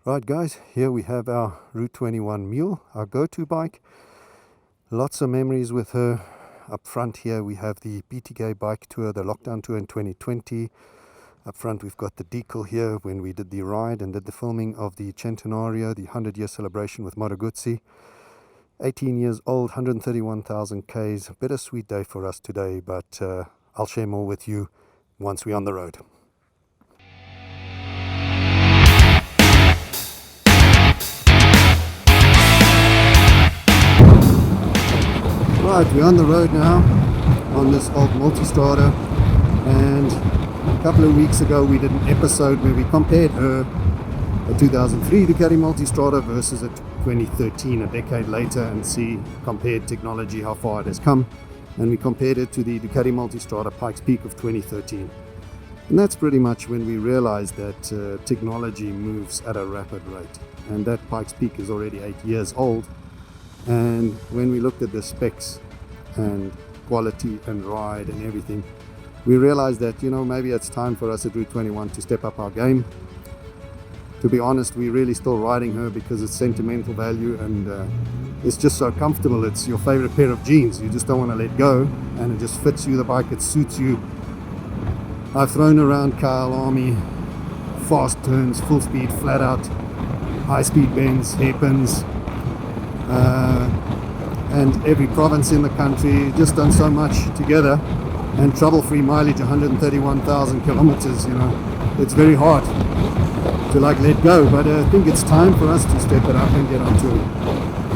Right guys, here we have our Route 21 mule, our go-to bike. Lots of memories with her. Up front here we have the BTK bike tour, the lockdown tour in 2020. Up front we've got the decal here when we did the ride and did the filming of the Centenario, the 100-year celebration with Moto Guzzi. 18 years old, 131,000 Ks. Bittersweet day for us today, but I'll share more with you once we're on the road. Right, we're on the road now on this old Multistrada, and a couple of weeks ago we did an episode where we compared her, a 2003 Ducati Multistrada versus a 2013, a decade later, and compared technology, how far it has come, and we compared it to the Ducati Multistrada Pikes Peak of 2013. And that's pretty much when we realized that technology moves at a rapid rate, and that Pikes Peak is already 8 years old. And when we looked at the specs and quality and ride and everything, we realized that, maybe it's time for us at Route 21 to step up our game. To be honest, we're really still riding her because it's sentimental value, and it's just so comfortable. It's your favorite pair of jeans. You just don't want to let go, and it just fits you, the bike, it suits you. I've thrown around Kyle Army, fast turns, full speed, flat out, high speed bends, hairpins, and every province in the country, just done so much together, and trouble-free mileage, 131,000 kilometers. It's very hard to let go, but I think it's time for us to step it up and get onto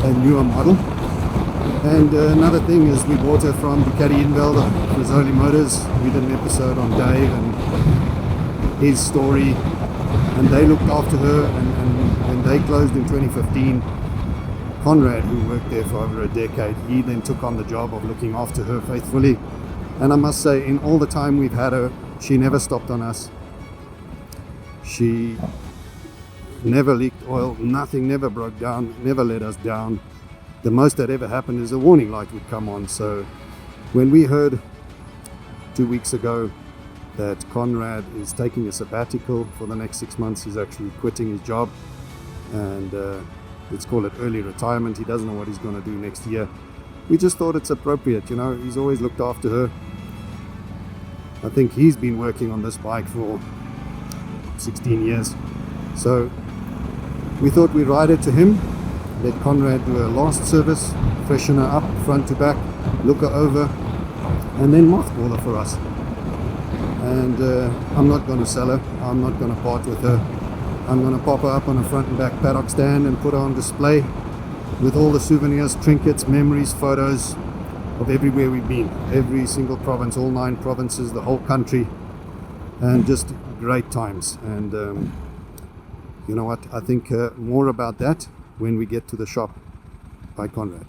a newer model. And another thing is we bought her from Ducati Invelde, Rizzoli Motors. We did an episode on Dave and his story, and they looked after her, and when they closed in 2015, Conrad, who worked there for over a decade, he then took on the job of looking after her faithfully. And I must say, in all the time we've had her, she never stopped on us. She never leaked oil, nothing, never broke down, never let us down. The most that ever happened is a warning light would come on. So when we heard 2 weeks ago that Conrad is taking a sabbatical for the next 6 months, he's actually quitting his job, and let's call it early retirement. He doesn't know what he's going to do next year. We just thought it's appropriate. He's always looked after her. I think he's been working on this bike for 16 years. So we thought we'd ride it to him, let Conrad do a last service, freshen her up front to back, look her over, and then mothball her for us. And I'm not going to sell her. I'm not going to part with her. I'm going to pop her up on a front and back paddock stand and put her on display with all the souvenirs, trinkets, memories, photos of everywhere we've been. Every single province, all 9 provinces, the whole country, and just great times. And you know what? I think more about that when we get to the shop by Conrad.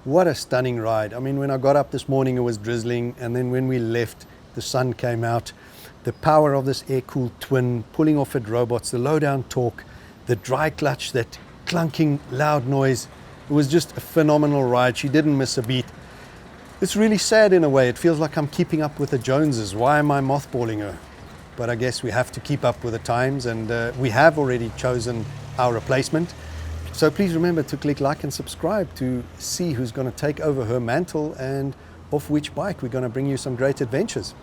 What a stunning ride. I mean, when I got up this morning it was drizzling, and then when we left the sun came out. The power of this air-cooled twin, pulling off at robots, the low-down torque, the dry clutch, that clunking loud noise. It was just a phenomenal ride. She didn't miss a beat. It's really sad in a way. It feels like I'm keeping up with the Joneses. Why am I mothballing her? But I guess we have to keep up with the times, and we have already chosen our replacement. So please remember to click like and subscribe to see who's going to take over her mantle and off which bike we're going to bring you some great adventures.